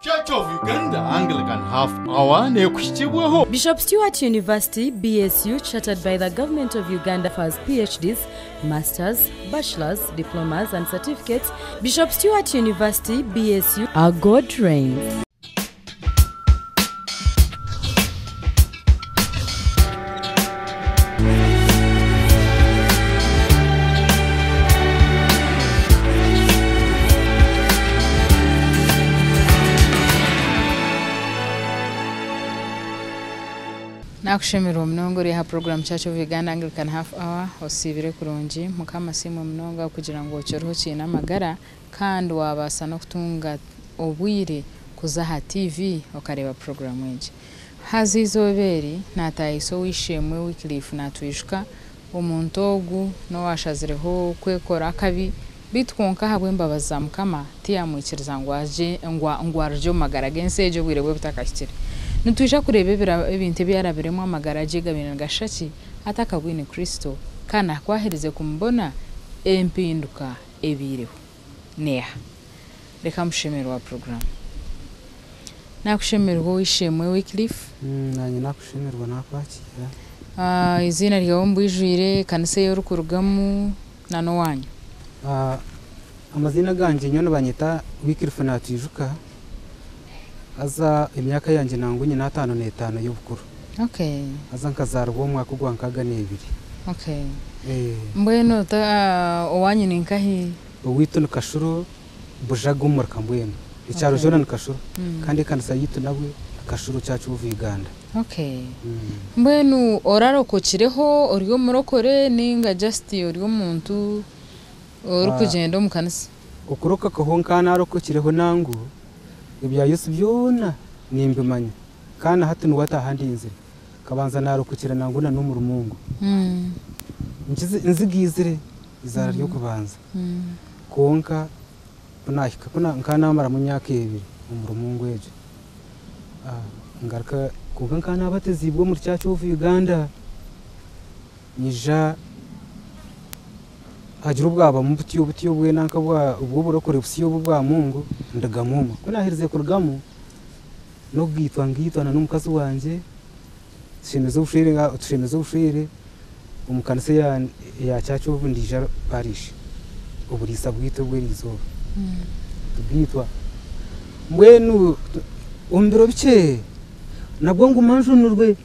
Church of Uganda Anglican half hour nekushyibweho. Bishop Stewart University BSU, chartered by the government of Uganda, has PhDs, masters, bachelors, diplomas and certificates. Bishop Stewart University BSU, our God reigns. Nakushimira mnongori ha program Church of Uganda Anglican half hour osibire kurungi mukama simu mnonga kugira ngo cyoroho cyina magara kandi wabasa no kutunga obwire kuzaha TV okareba program wenje hazizoberi natayiso wishemwe Wycliffe Natwijuka omuntu ogu no washazireho kwekora kabi bitwonka habwe mbabaza mukama tiyamwikiriza ngwarjo magara gensejo bwire bwe butakashitire Ntuisha kurebera ibintu byarabiremo amagaraje gabina gashaki atakabwine Kristo kana kwahereze kumbona empinduka ebireho neha reka mushemero wa program nakushemerwa ishemwe Wycliffe nanye nakushemerwa nakwakira izina ryawo mbwijwire kanise yorukurugamu nano wanyu amazina ganje nyono banyita Wycliffe Natwijuka aza imyaka yanjye nangunye na 5 y'ubukuru. Okay. Aza nkazarwa mwaka ugwankaga n'ebiri. Okay. Mbweno ta owanyu ninkahi Witu Kashuro bujaga umurka mbweno. Icyaro Jonathan Kashuro kandi kanisa yitu nabwe Kashuro cyacu uvu Uganda. Okay. Mbweno orarokokireho oriyo murokore ninga just oriyo muntu orukugenda mu kanisa. Ukuroka kahonka narokokireho nangu ibya Yesu byona nimbimanya kana hati nuwata handinze kabanza narokukira nanguna n'umurumungu nzigizire izara ryo kubanza konka bunahika kuna nkana mara mu myaka 2 umurumungu ejo ngaraka konka nkana batezibwo mu Church of Uganda nija hajuru bwaba mu butiyo bwe nanka ubwo burokore busiyo bwa Mungu ndagamuma kuna hereze kurugamo no ngitwa na n'umukazi wanje tushemeze ubushire umukanise ya Church of Ndija Parish uburisa bwito bwerizo tubwitwa mbwenu umbiro bice nabwo ngumanjunurwe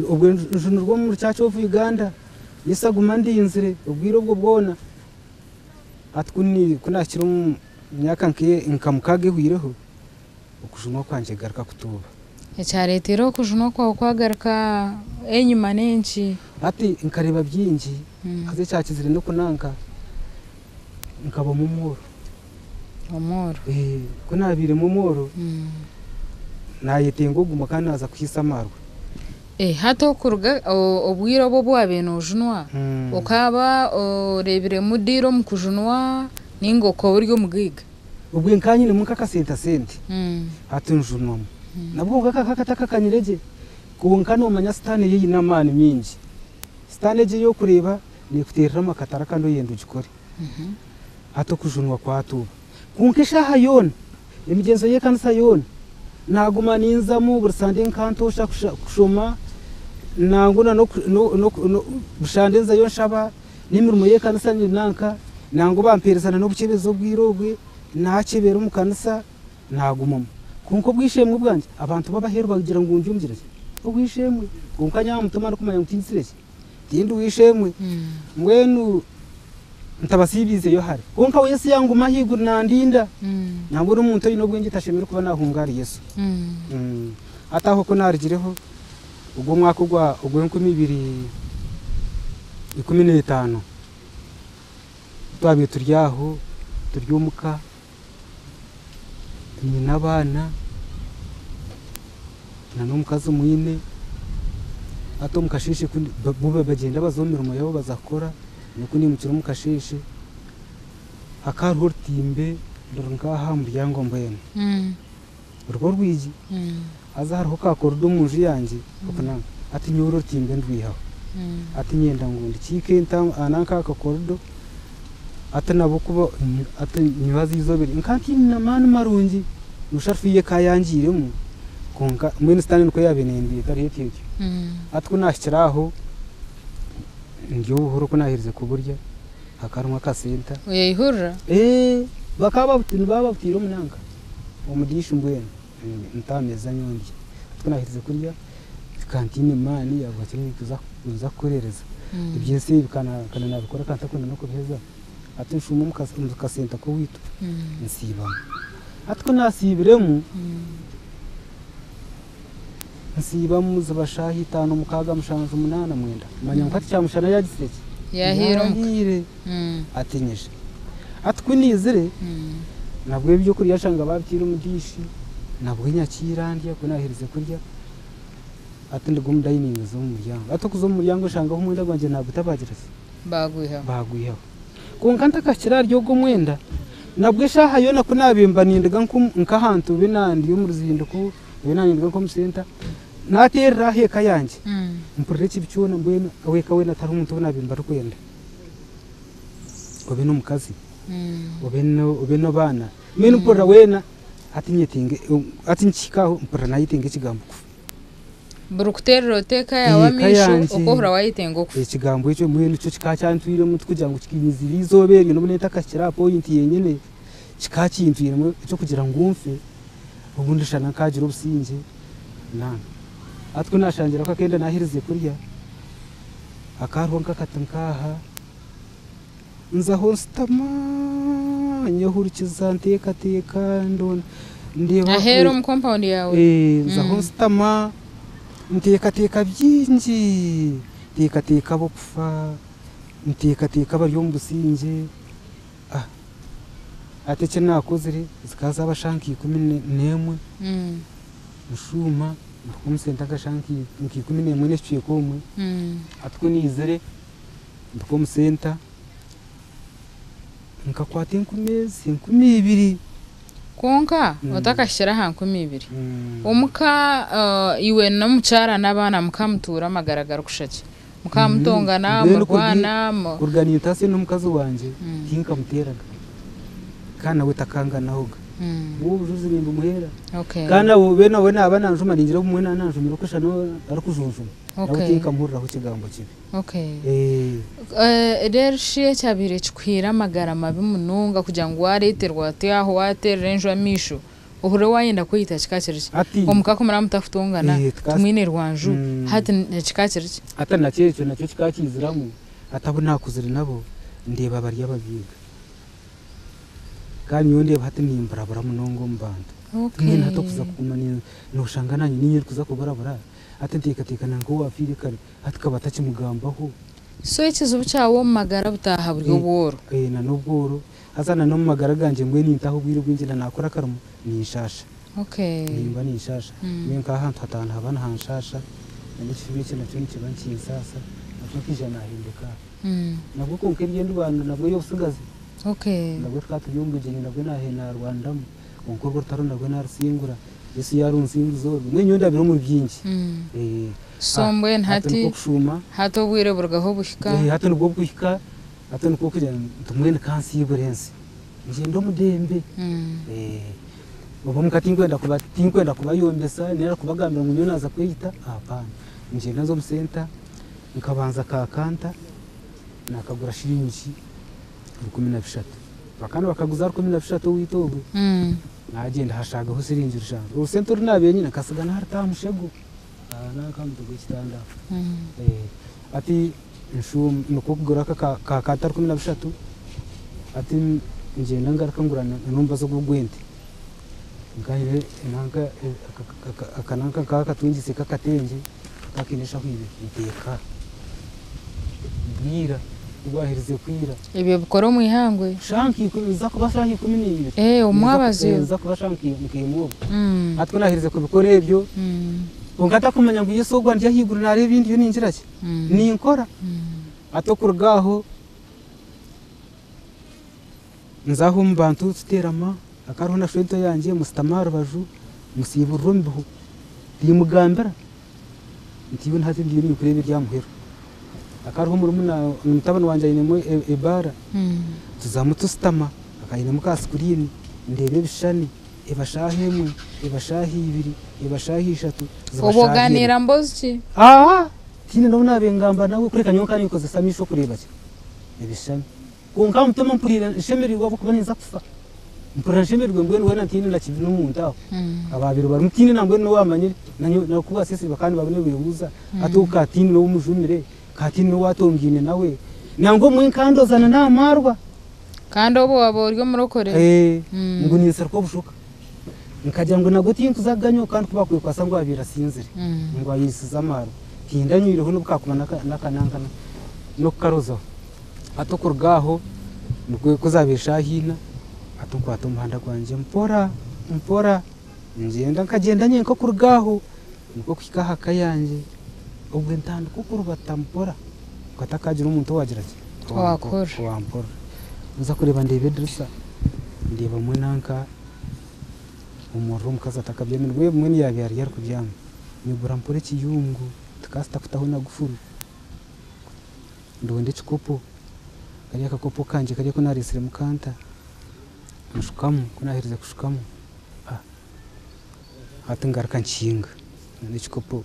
ubwo njunurwa mu Church of Uganda Yesaguma ndinzire ubwiro bwo bwona atkuni kunakira myaka nkamukage hwireho ukujunwa kwanje garuka kutuba ecyaretero kujunwa kwa kwagaruka enyuma nenshi ati nkareba byingi aze cyakizire no kunanka nkaba mu moro kunabire mu moro nayetengo guma kana aza kwisamarwa hato kuruga obwiro bwo bwabeno junwa ukaba rebire mudiro mukujunwa ningoko buryo mugiga ubwe nkanyine munkaka senta hatu njunwa nabwo ngaka kanyirege kunka no manya stane yi namani mingi stane je yo kureba ni kuterera makatara kando yendo gikore hato kujunwa kwatu kunke shaha yona imigenzo ye kanisa yona naguma ninzamo bursande nkantosha kushoma nanguna no bushandenza yo nshaba n'imirimo ye kanisa ninanka nango bamperezana no bukebezo bwirogwe nakebera mu kanisa nagumamo kunko bwishemwe bwanje abantu babaheru bagira ngo njumvire ubwishemwe kunkanya mutuma no kumanya mutinzireke tindi wishemwe mwenu ntabasibize yo hari kunka Yesu yangu mahigu nandinda nangura umuntu yino bwenge tashemera kuba nahungari Yesu ataho ko narigireho ubwo mwaka ugwa ubwo 2015 twabiye turyaho turyumuka ni nabana na n'umukazi mwine ato mukashishe bube bagenda bazomera umuyaho bazakora nuko ni mukiro mukashishe akarhortimbe ndongaha muryango mbene urwo rwiji azahariho kakorodo munju yanjye ukana ati nyorotimbe ndwihaho ati nyenda ngundi kike ananka kakorodo ate nabo kuba ate nibazi izobere nkanti namana marungi nusharfiye kayangiremo konka mwene stane nuko yabenende kari yetyo atko nashiraho ndiyo buhoro ko nahirize kuburya akarumwa kasenta uyayihurira bakaba babutira umunanga umudisha mbwene ntameza nyonje atko nahirize kurya kantine mani yagwakiri kuza kurereza ibyese bikana nabikora kantakunda no kubiheza ati nshuma mukasenta ko witu nsibamo atko nasibiremo nsibamo zabashahi 5 mukaga mushanje 8 mwenda manya nkati cyamushana yagiseke yahire atinyije atko nizire nabwo ibyo kuri yashanga babitira umudishi nabwo nyakirandya ko nahirize kurya atende gum dining zo mu muryango atokuzo mu muryango shanga ho mwenda gwanje nabwo tabagirase bagwiha kunkanta kakira ryo go mwenda nabwo shaha yona ko nabimba nindiga nkahantu binandi yo mu ruzinduko binandi ko mu center naterra he kayanje mpureki bicyona mbwena aweka wena tari umuntu nabimba rukwenda obeno mukazi obeno bana mene mpora wena atinyetinge atinchikaho mpora nayitinge kigambo Burukterro teka ya wamisho okohora wayitengo ku ikigambo cyo mwene cyo kikacyantuire mu kugira ngo kikinizira izobere no buneta kashira point yenyene kikacyintuire mu cyo kugira ngo umfe ubundi shana kagira ubusinje nana atwo nashangira ko akenda nahirize kurya akaronka katankaha nzaho stama nyahurikiza nteka ndona ndeba ahero mu compound yawe nzaho stama nteka byinji nteka bopfa nteka bari yo mbusinje atece nakozere zikaza abashanki 11 mushuma mukumsenta gashanki 11 neshiye komwe atwo nizere mukumsenta nkakwate 12 konka utakashira ha 12 umuka iwe na mucara nabana mukamutura amagaragara kushaki mukamutongana murwana organization n'umukazi wanje hinka muteraga kana wetakanga nahoga ubu juzi nimba muhera kana ube nawe nabana njuma ningira umwe nanjumira ko shano arakujunjuma nawe murraho kigambo kibi rero cyabire cykwira amagara mabi mununga kugira ngo wareterwa ate aho waterrenjwa misho uhure wayenda kuyita kikakiriki omukako muramutafutongana tumwine rwanju hati kikakiriki atana cyecho nacyo kikakiziramo atabona kuzira nabo ndeba bari ababiga kandi yonde hati nimbarabara munongo mbanda mwene hato kuza kumanya no shangana nyinyi kuza kubarabara atenteka nango wafirikana atkabata kimugambaho so ikizubu cyawo magara butaha buri bworo na nubworo azana no magara ganje ngwe nintaho bwiro bwinjira nakora karumo ni ishasha nimba ni ishasha nyenka ahantu hatana habana hanshasha n'ikibiri cyo nacyo kibankiye sasa nacyo kijana hinduka nabwo konke ngende bantu nabwo yo usigaze nabwo twatuyumbuye nabwo nahena Rwanda konkorwa tarona nabwo narsingura Yesu yarunsingizo mwenyo ndabiro mu byinshi sombwe ntati hato bwire burgaho bushika hato nubwo bushika hato nuko kugira tumwene kansi y'uburenzi nje ndo mudembe ubu mukatingwenda kuba yombesa nera kubagambira ngo naza kwita apana nje nazo mu center nkabanza kakanta nakagura shiringi 13 bakana bakaguza 13 witogo nagenda hashaga ho siringi rushanga urusento runabenye nakasagana haratamushego nakamuto gitanda ati nshum nokugura ka 13 ati ngenda ngarakangurana numba zo gugwente ngahire nanga akananka kakatwingise kakatenje kakinesha kwibe iteka bwira ubahirize kwira ibyo bukoro mu ihangwe shanki kuza kuba shanki 12 umwabazi za kuba shanki mukemu atwo nahirize kubikora ibyo ungata kumenya ngo Yesu Rwanda yahigura nare ibindi yo ninjira ki ni inkora atokurgaho nzaho mbantu tuterama akaruho na shwento yanje mustamara baju musiburu ndimugambira ntiwe ntazi ndiyo ni kurebe ryamuhero akariho murumuna mutabana wanje ayinemo ebara tuzamutusitama akayinemo ka screen ndebe bishani ibashahemwe ibashahibiri ibashahishatu uboganira mbozi tine ndabona bengamba nawe kureka nyoka niko zisamisho kureba cyo ibishani kunka mutema mpurira shemerirwa kuba niza kufa mpurira shemerirwa mbwe wena tine nakivina umuntu aho ababiri bari mutine nambwe no wamanye na kuba sisi bakandi babone bibuza atuka tine no umujumire katine no watongine nawe nango mwinkandozana namarwa kandi obo waboryo murokore ngo nisar ko bushuka nkajya ngo naguti nkuzaganyo kandi kubakwiye kwasa ngo abira sinzire ngo ayisiza amaro tindanyiriho n'ubukakuma nakanangana no karozo atokurgaho nukwe kuzabisha hina atukwata umuhanda kwanje mpora ngenda nkagenda nyenko kurgaho nuko kwikaha kayanje ubwe ntando kukurubata mpora katakagira umuntu wagira ati wampora nza kureba ndebe dressa ndeba mwenanka umuru mukaza takabyemerwe mwe ni yabi yari kubyama nibura mpore kiyungu tukasta kutaho na gufuru ndonde chikopo kariya kakopo kanje kariya ko narisire mukanta mushukamu kunahirize kushukamu hatangaraka nshinga n'ikikopo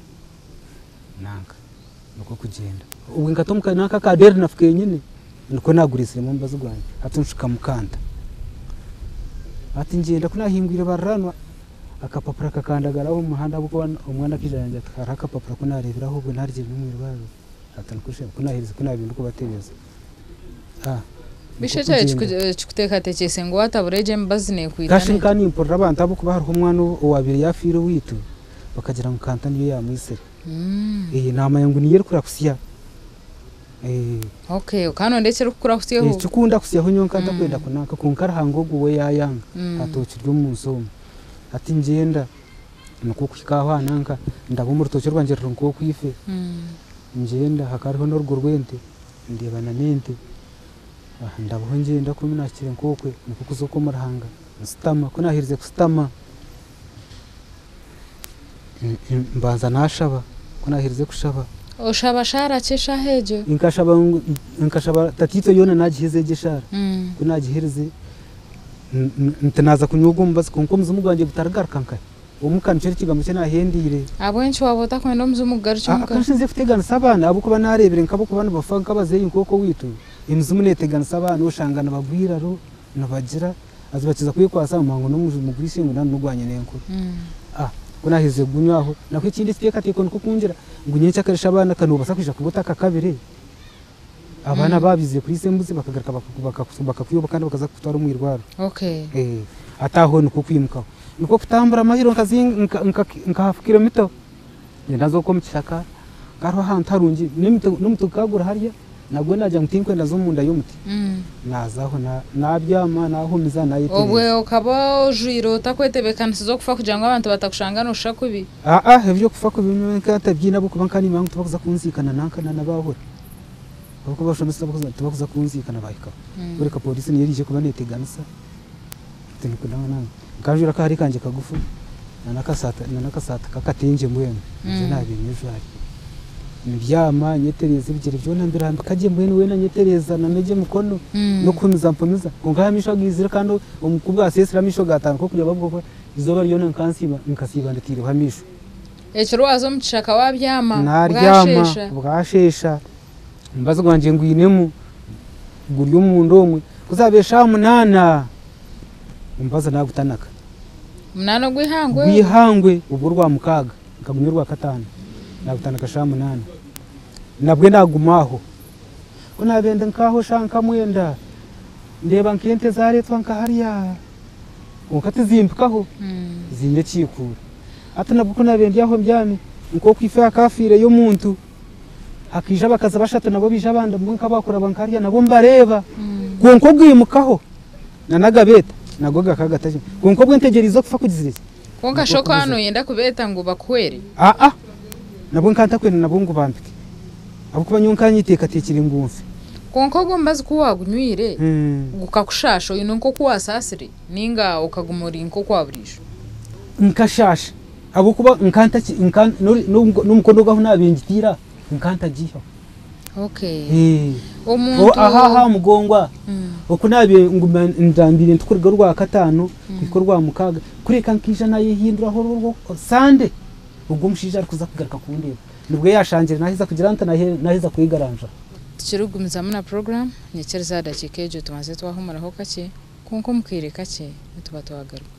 nanga nuko kugenda ubwo ngatomuka naka kadere nafuke nyine nuko nagurisire mu mbazo gwanje atunshuka mukanta ati ngenda kunahingwira baranwa akapapura kakandagaraho umuhanda buko umwana kijanja karaka papura kunareberaho ubwo ntarije n'umwibazo atankushe kunahirize kunabindu ko batereza bishe cyaje kuteka tekese ngo watabureje mbazine kwitana kashin kani imporra abantu abo kuba hari umwana wabiri yafire witu bakagira mu kanta niyo yamwisere nama yangu niye kurakusiya okay ukano ndetse kurakusiyaho cyukunda kusiyaho nyonka ndakwenda kunaka kunkara hangogu we yayanga atokiryo munsomo ati ngenda nuko kwikaho nanka ndabo mu rutoki rwanje runko kwife ngenda hakariho n'urwo rwente ndebana nente ndabaho ngenda ko minakire nkokwe nuko kuzoko murahanga nsitama ko nahirize kusitama mbanza nashaba ko nahirize kushaba oshaba shara cesha hejo inkashaba tatito yona nagihize gishara ko nagihirize ntanaza kunyugo mbaza konko muzumuganje gutaragara kanka umukanjeri kigambo cye nahendire abwenshi wabota kwenda muzumugari cyumuka akashinze kutegana sabana abo kuba narebere nkabo kubana bafanka bazeyi nkoko witu imuzumunetegana sabana ushangana bagwiraro nabagira azibakiza kuyikwasa muhango no mugwishe ngo nani nugwanye nenko kunahize gunywaho nako ikindi steka teko nuko kunjira ngunye cyakarisha abana kanubasa kwisha kubutaka kabiri abana babize kuri sembuzi bakagaruka bakakuyoba kandi bakaza kutwara umwirwaro ataho nuko kwimukaho nuko kutambura amahiro nkahafu kilomita ndazo ko mukishaka garo ahantu harungi n'umutukagura harya nabwo najya mutinkwenda zo munda y'umuti nazaho nabyama nahumiza nayiteze obwe ukaba ujiro takwetebekana zo kufa kugira ngo abantu batakushanga no shakubi hevyo kufa kubi katabyina buko bankani mangu tubakuza kunzikana nankana nabahora bako bashomesa tubakuza kunzikana bayika kureka polisi ni yerije kuba neteganisa tinuko nana kajura kari kanje kagufu nanakasata kakatenje mwene je nabinyujari nibyama nyetereza bigere byo nambira kaje mwene wena nyetereza nameje mukono no kumiza mpomiza ngahamisha gizira kandi umukubwa asesira misho gatanu ko kujya babwo izoba ryona nkansiba nkasiba nditire hamisho ekiro wazo mutshaka wabyama bwashesha mbazo gwanje ngwinemu guryo mundomwe kuzabesha munana mbaza nagutanaka munana gwihangwe ubwo rwa mukaga nkagunyurwa katanu nagutanaka sha munana nabwe nagumaho ko nabenda nkaho shanka mwenda ndeba nkente zaretwa nkahariya ukati zimpikaho zinde cikura atanabwo nabenda yaho mbyami nko kwifa kafire yo muntu akija bakaza bashatu nabo bija banda mbunka bakora bankariya nabo mbareba konko gwimukaho nanagabeta nagoga kagataje konko bwentegerizo kufa kugizirije konka shoko hano yenda kubeta ngo bakwere nabo nkanta kwene nabo ngo bampike abo kuba nyunkanye iteka tekire ngumfe konko gombazi kuwagunywire gukakushasho ino nko kuwasasire ninga ukagumuri nko kwaburisho nkashasha abo kuba nkanta n'umukondo gaho nabingitira nkanta giho Okay. Omuntu aha mugongwa okunabe nguma ndambire ntukurga rwa katano ikorwa mukaga kureka nkijana yihindura ho sande ubwo mushija ari kuza kugaruka kundeba nubwo yashangira nahiza kugira nta nahiza kuyigaranja tukirugumiza muna program nyekereza dakikejo tumaze twahumara ho kake kunko mukireka cye tuba twagaruka